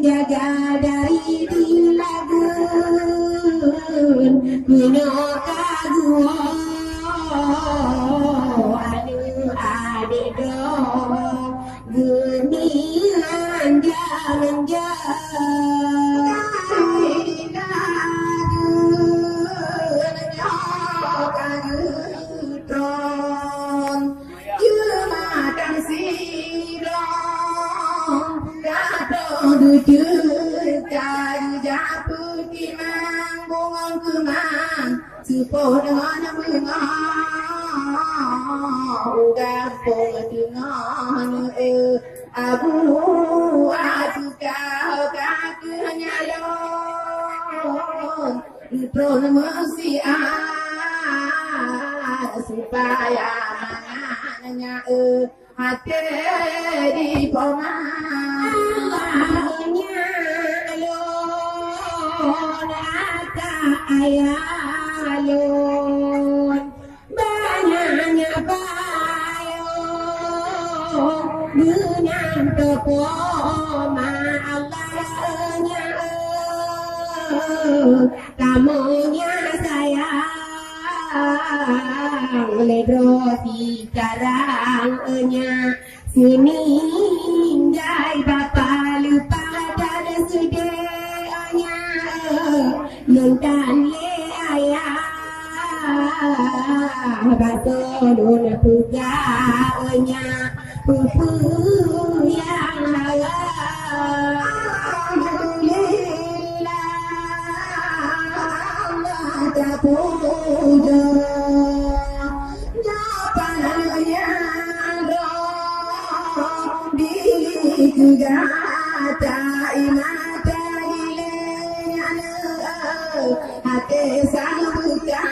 Jaga dari dilagun kuno kaguo anu adik do gunian jalan Supaya dengan udah dengan abu asuka kakaknya lon promosi supaya mangannya hati di pomannya lon aka ayah alun banyaknya payung dengan tepoma Allahnya kamunya sayang ledroti carangnya sini jai bapa lupa dari sudahnya nonton ayah basolun puganya pupu yang alhamdulillah tak puja japannya di kegata imata ilenya hati sang buka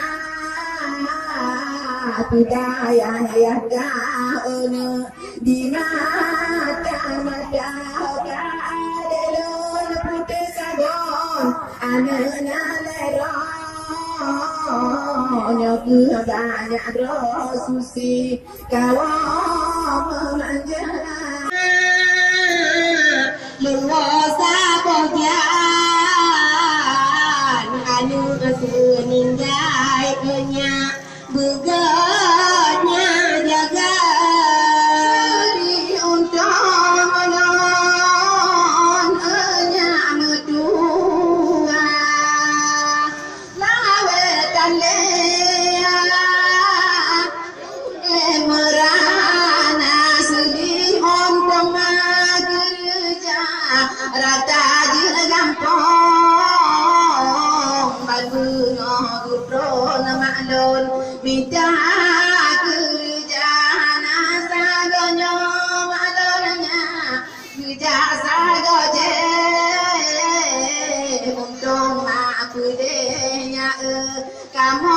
budaya yang gaun di mata kadelon putih sagon anak leronnya banyak rosusi kawam manja luasa bogian anu seninjai enya beganya jaga di undangan enya medua lawetan lea merana sedih ontong kerja rata dirgampong baguno gutron maklon minta kerja nasagonyo malonnya kerja sagoje untung aku denya kamu